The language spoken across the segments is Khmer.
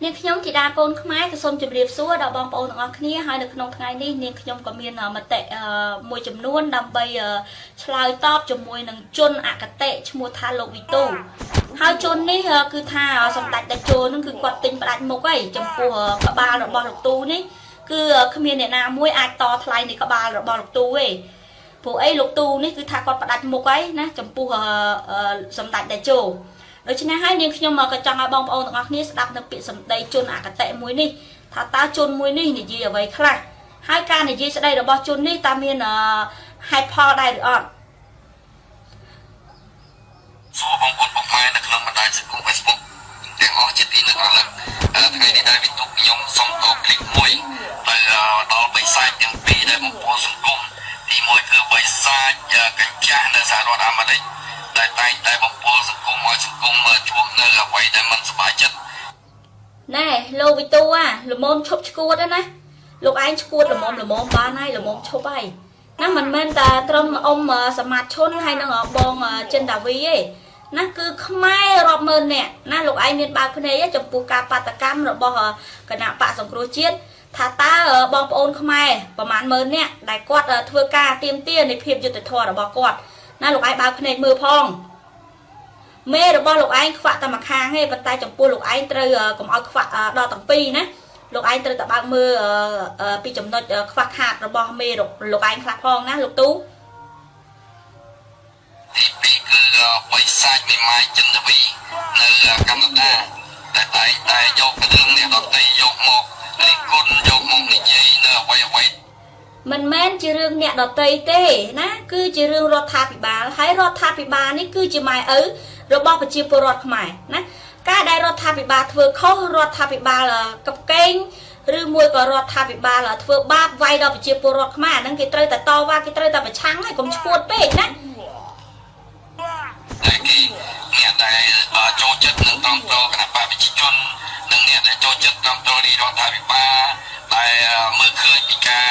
នាងខ្ញុំធីតាកូនខ្មែរក៏សូមជម្រាបសួរដល់បងប្អូនទាំងអស់គ្នាហើយនៅក្នុងថ្ងៃនេះនាងខ្ញុំក៏មានមតិមួយចំនួនដើម្បីឆ្លើយតបជាមួយនឹងជនអកតេឈ្មោះថាលោកវីទូហើយជននេះគឺថាសម្ដេចតេជោនឹងគឺគាត់ទិញផ្ដាច់មុខហើយចំពោះក្បាលរបស់លោកទូនេះគឺគ្មានអ្នកណាមួយអាចតថ្លៃនៃក្បាលរបស់លោកទូទេព្រោះអីលោកទូនេះគឺថាគាត់ផ្ដាច់មុខហើយណាចំពោះសម្ដេចតេជោដូច្នេះហើយនាងខ្ញុំក៏ចង់ឲ្យបងប្អូនទាំងអស់គ្នាស្ដាប់នៅពាក្យសម្ដីជនអកតេមួយនេះថាតើជនមួយនេះនិយាយអ្វីខ្លះហើយការនិយាយស្ដីរបស់ជននេះតើមានហេតុផលដែរឬអត់សួរបងប្អូនបងប្អូននៅក្នុងបណ្ដាញសង្គម Facebook ទាំងអស់ជាទីនឹករលឹកថ្ងៃនេះដែរវិទ្យុខ្ញុំសូមតបคลิปមួយទៅដល់បិសាចទាំងពីរដែលបងប្អូនសង្គមទី1គឺបិសាចកញ្ចាស់នៅសហរដ្ឋអាមេរិកតែតែងតែបំពុលសង្គមឲ្យសង្គមជួបនៅអ្វីដែលមិនសប្បាយចិត្តណែលោកវិទូល្មមឈប់ឈួតណាលោកឯងឈួតល្មមបានហើយល្មមឈប់ហើយណាមិនមែនតែត្រឹមអ៊ំសមាជឈុនហើយនឹងបងចិនដាវីទេណាគឺខ្មែររាប់ម៉ឺននាក់ណាលោកឯងមានបើកភ្នែកចំពោះការបាតកម្មរបស់គណៈបកសង្គ្រោះជាតិថាតើបងប្អូនខ្មែរប្រហែលម៉ឺននាក់ដែលគាត់ធ្វើការទៀមទានៃភាពយុត្តិធម៌របស់គាត់ណាលោកឯងបើកភ្នែកមើលផងមេរបស់លោកឯងខ្វាក់តែម្ខាងទេប៉ុន្តែចំពោះលោកឯងត្រូវកុំឲ្យខ្វាក់ដល់ទាំងពីរណាលោកឯងត្រូវតែបើកមើលពីចំណុចខ្វះខាតរបស់មេលោកឯងខ្លះផងណាលោកទូទី2គឺបិសាចមេម៉ាយចិនដាវីនៅកាណាដាដែលតែងតែយករឿងនេះដទៃយកមករិះគន់យកមកនិយាយនៅអ្វីមិនមែនជារឿងអ្នកដតីទេណាគឺជារឿងរដ្ឋាភិបាលហើយរដ្ឋាភិបាលនេះគឺជាម៉ែឪរបស់ប្រជាពលរដ្ឋខ្មែរណាការដែលរដ្ឋាភិបាលធ្វើខុសរដ្ឋាភិបាលកັບកេងឬមួយក៏រដ្ឋាភិបាលធ្វើបាបវាយដល់ប្រជាពលរដ្ឋខ្មែរហ្នឹងគេត្រូវតែតវ៉ាគេត្រូវតែប្រឆាំងហើយកុំឈួតពេកណាតែគេអ្នកដែលចូលចិត្តនឹងតាមតគណៈបព្វជិជននិងអ្នកដែលចូលចិត្តតាមតរដ្ឋាភិបាលដែលមើលឃើញពីការ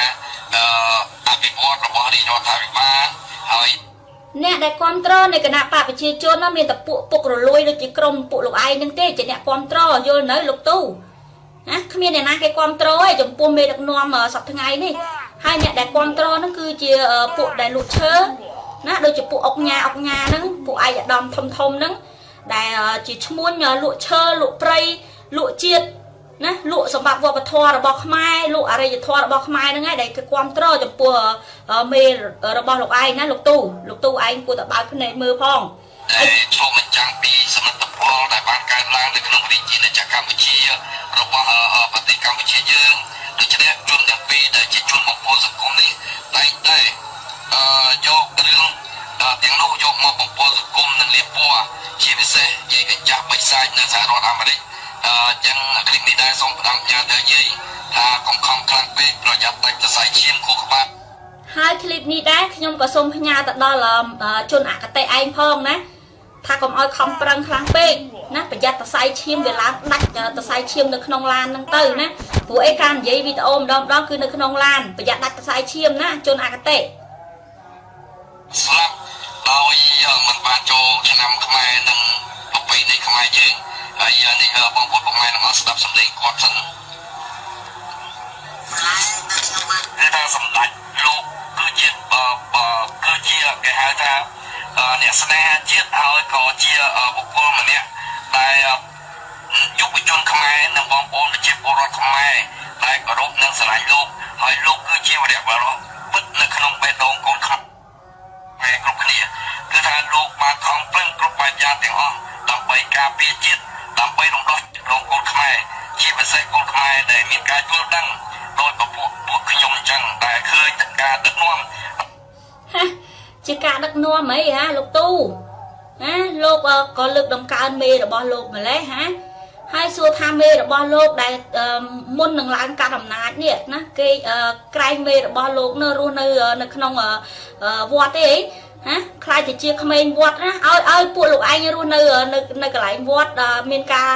អភិវឌ្ឍរបស់រដ្ឋាភិបាលហើយអ្នកដែលគ្រប់គ្រងនៃគណៈបកប្រជាជននោះមានតែពួកពុករលួយដូចជាក្រុមពួកលោកឯងនឹងទេជាអ្នកគ្រប់គ្រងយល់នៅលោកទូណាគ្មានអ្នកណាគេគ្រប់គ្រងទេចំពោះមេដឹកនាំសប្តាហ៍ថ្ងៃនេះហើយអ្នកដែលគ្រប់គ្រងនោះគឺជាពួកដែលលក់ឈើណាដូចជាពួកអុកញ៉ាហ្នឹងពួកឯកឧត្តមធំហ្នឹងដែលជាឈ្មួញលក់ឈើលក់ព្រៃលក់ជាតិណាលក់សម្បត្តិវប្បធម៌របស់ខ្មែរលក់អរិយធម៌របស់ខ្មែរហ្នឹងហើយដែលគេគ្រប់គ្រងចំពោះមេរបស់លោកឯងណាលោកទូឯងគួរតែបើកភ្នែកមើលផងហើយចូលបញ្ចាំងពីសមិទ្ធផលដែលបានកើតឡើងនៅក្នុងរាជាណាចក្រកម្ពុជារបស់ប្រទេសកម្ពុជាយើងដូច្នេះជនទាំងពីរដែលជាជនបំពុលសង្គមនេះតែងតែយករឿងទាំងនោះយកមកបំពុលសង្គមនិងលៀបពណ៌ជាពិសេសនិយាយកញ្ចាស់បិសាចនៅសហរដ្ឋអាមេរិកចឹងคลิปនេះដែរសូមផ្ដាំផ្ញើទៅយាយថាកុំខំខ្លាំងពេកប្រយ័ត្នតែសរសៃឈាមខួរក្បាលហើយคลิปនេះដែរខ្ញុំក៏សូមផ្ញើទៅដល់ជនអកតេឯងផងណាថាកុំឲ្យខំប្រឹងខ្លាំងពេកណាប្រយ័ត្នសរសៃឈាមវាឡើងដាច់សរសៃឈាមនៅក្នុងឡានហ្នឹងទៅណាព្រោះអីការនិយាយវីដេអូម្ដងគឺនៅក្នុងឡានប្រយ័ត្នដាច់សរសៃឈាមណាជនអកតេស្លាប់ដោយមិនបានចូលឆ្នាំខ្មែរនិងប្រពៃណីខ្មែរយើងហើយនេះបងប្អូនបងម៉ែទាំងអស់ស្ដាប់សម្លេងគាត់សិនគឺថាសម្ដេចលោកគឺជាគេហៅថាអ្នកស្នេហាជាតិហើយក៏ជាបុគ្គលម្នាក់ដែលយុវជនខ្មែរនិងបងប្អូនប្រជាពលរដ្ឋខ្មែរដែលគោរពនិងស្រឡាញ់លោកហើយលោកគឺជាវរៈបរិបពិតនៅក្នុងបេះដូងកូនខ្មែរគ្រប់គ្នាគឺថាលោកបានខំប្រឹងគ្រប់បែបយ៉ាងទាំងអស់ដើម្បីការពារជាតិដើម្បីរំដោះក្រុមកូនខ្មែរជាពិសេសកូនខ្មែរដែលមានការយល់ដឹងដោយពួកខ្ញុំអញ្ចឹងដែលឃើញតែការដឹកនាំជាការដឹកនាំអីហាលោកទូណាលោកក៏លើកដំកើងមេរបស់លោកម្លេះហាហើយសួរថាមេរបស់លោកដែលមុននឹងឡើងកាន់អំណាចនេះណាគេក្រែងមេរបស់លោកនៅរស់នៅក្នុងវត្តទេហាខ្លាចជាក្មេងវត្តណាឲ្យពួកលោកឯងរស់នៅកន្លែងវត្តមានការ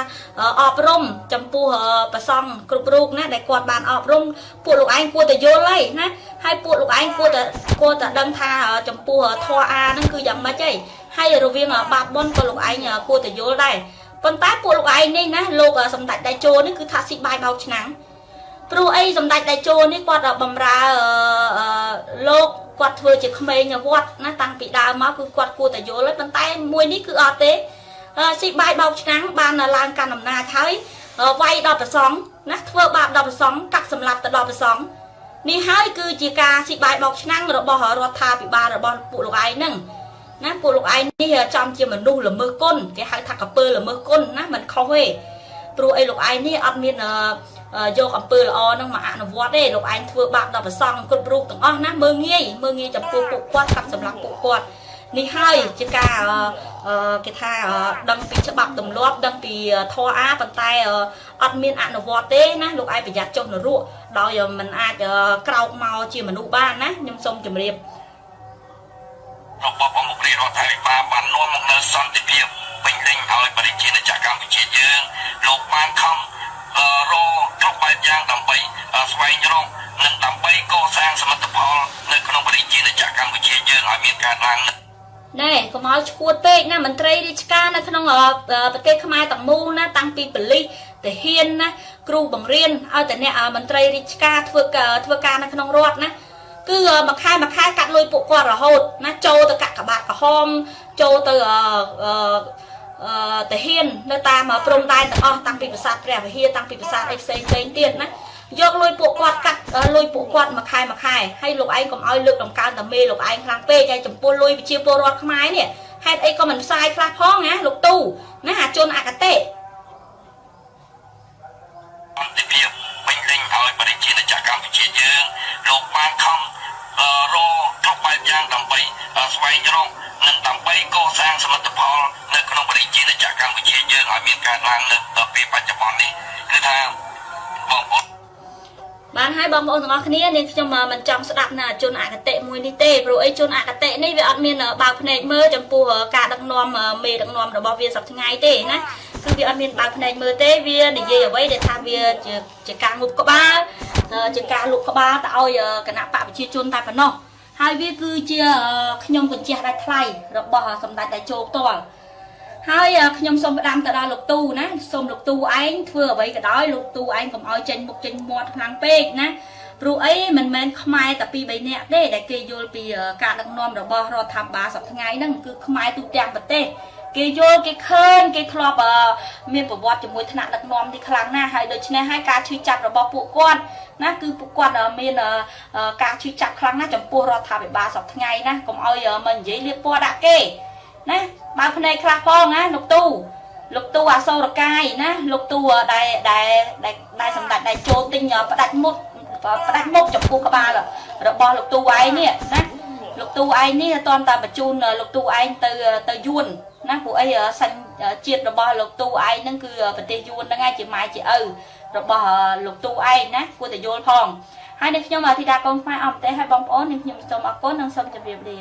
អប់រំចំពោះប្រសង់គ្រប់រូបណាដែលគាត់បានអប់រំពួកលោកឯងគួរតែយល់ហើយណាហើយពួកលោកឯងគួរតែដឹងថាចំពោះធម៌អាហ្នឹងគឺយ៉ាងម៉េចហើយរវាងបាបបុណ្យក៏លោកឯងគួរតែយល់ដែរ ប៉ុន្តែពួកលោកឯងនេះណាលោកសម្ដេចតេជោនេះគឺថាស៊ីបាយបោកឆ្នាំងព្រោះអីសម្ដេចតេជោនេះគាត់បំរើលោកគាត់ធ្វើជាក្មេងវត្តណាតាំងពីដើមមកគឺគាត់គួរតែយល់ហើយប៉ុន្តែមួយនេះគឺអត់ទេស៊ីបាយបោកឆ្នាំងបានឡើងកាន់អំណាចហើយវាយដល់ប្រសងណាធ្វើបាបដល់ប្រសងកាត់សម្លាប់ទៅដល់ប្រសងនេះហើយគឺជាការស៊ីបាយបោកឆ្នាំងរបស់រដ្ឋាភិបាលរបស់ពួកលោកឯងហ្នឹងណាពួកលោកឯងនេះចំជាមនុស្សល្មើសគុណគេហៅថាកពើល្មើសគុណណាមិនខុសទេព្រោះអីលោកឯងនេះអត់មានយកអំពើល្អហ្នឹងមកអនុវត្តទេលោកឯងធ្វើបាបដល់ប្រសងគ្រប់រូបទាំងអស់ណាមើងងាយចំពោះពួកគាត់កាត់សម្លាប់ពួកគាត់នេះហើយជាការគេថាដឹងពីច្បាប់ទម្លាប់ដឹងពីធម៌អាប៉ុន្តែអត់មានអនុវត្តទេណាលោកឯងប្រយ័ត្នចុះនរកដោយមិនអាចក្រោកមកជាមនុស្សបានណាខ្ញុំសូមជម្រាបរបស់មុខរាជរដ្ឋាភិបាលបាននាំមកនូវសន្តិភាពពេញលេញឲ្យប្រជាជាតិកម្ពុជាយើងលោកបានខំរកគ្រប់បែបយ៉ាងដើម្បីស្វែងរកនិងដើម្បីកសាងសមិទ្ធផលនៅក្នុងប្រជាជាតិកម្ពុជាយើងឲ្យមានការឡើងណែកុំឲ្យឈួតពេកណាមន្ត្រីរាជការនៅក្នុងប្រទេសខ្មែរទាំងមូលណាតាំងពីប៉ូលីសទាហានណាគ្រូបង្រៀនឲ្យតែអ្នកមន្ត្រីរាជការធ្វើការនៅក្នុងរដ្ឋណាគឺមួយខែកាត់លុយពួកគាត់រហូតណាចូលទៅកាក់កបាតក្រហមចូលទៅទាហាននៅតាមព្រំដែនទាំងអស់តាំងពីប្រាសាទព្រះវិហារតាំងពីប្រាសាទអីផ្សេងទៀតណាយកលុយពួកគាត់កាត់លុយពួកគាត់មួយខែហើយលោកឯងកុំឲ្យលើកដំកើងតែមេលោកឯងខ្លាំងពេកហើយចំពោះលុយប្រជាពលរដ្ឋខ្មែរនេះហេតុអីក៏មិនផ្សាយខ្លះផងណាលោកទូណាអាជនអកតេអន្តភាពពេញលេញឲ្យប្រជាជាតិកម្ពុជាយើងលោកបានខំរកគ្រប់បែបយ៉ាងដើម្បីស្វែងរកនិងដើម្បីកសាងសមិទ្ធផលនៅក្នុងប្រជាជាតិកម្ពុជាយើងឲ្យមានការឡើងនៅពេលបច្ចុប្បន្ននេះគឺថាបងប្អូនបានហើយបងប្អូនទាំងអស់គ្នានាងខ្ញុំមិនចង់ស្ដាប់ណាជនអកតេមួយនេះទេព្រោះអីជនអកតេនេះវាអត់មានបើកភ្នែកមើលចំពោះការដឹកនាំមេដឹកនាំរបស់វាសប្តាហ៍ថ្ងៃទេណាគឺវាអត់មានបើកភ្នែកមើលទេវានិយាយអ្វីដែលថាវាជាការងប់ក្បាលជាការលុកក្បាលទៅឲ្យគណៈបកប្រជាជនតែប៉ុណ្ណោះហើយវាគឺជាខ្ញុំបញ្ជាក់ដាច់ថ្លៃរបស់សម្ដេចតេជោផ្ទាល់ហើយខ្ញុំសូមផ្ដាំទៅដល់លោកទូណាសូមលោកទូឯងធ្វើអ្វីក៏ដោយលោកទូឯងកុំឲ្យចេញមុខចេញមាត់ខ្លាំងពេកណាព្រោះអីមិនមែនខ្មែរតែ2 3នាក់ទេដែលគេយល់ពីការដឹកនាំរបស់រដ្ឋាភិបាលសប្តាហ៍ថ្ងៃហ្នឹងគឺខ្មែរទូទាំងប្រទេសគេយល់គេឃើញគេធ្លាប់មានប្រវត្តិជាមួយថ្នាក់ដឹកនាំនេះខ្លាំងណាស់ហើយដូច្នេះហើយការឈឺចាប់របស់ពួកគាត់ណាគឺពួកគាត់មានការឈឺចាប់ខ្លាំងណាស់ចំពោះរដ្ឋាភិបាលសប្តាហ៍ថ្ងៃណាកុំឲ្យមកនិយាយលៀបពណ៌ដាក់គេណាបើភ្នែកខ្លះផងណាលោកទូអសូរកាយណាលោកទូដែលសម្ដេចដែលចូលទិញផ្ដាច់មុខចំពោះក្បាលរបស់លោកទូឯងនេះណាលោកទូឯងនេះអត់តាបញ្ជូនលោកទូឯងទៅយួនណាពួកអីសាច់ជាតិរបស់លោកទូឯងហ្នឹងគឺប្រទេសយួនហ្នឹងឯងជាម៉ែជាឪរបស់លោកទូឯងណាគួរតែយល់ផងហើយនេះខ្ញុំធីតាកូនខ្មែរអមតេហើយបងប្អូនខ្ញុំសូមអរគុណនិងសូមជម្រាបលា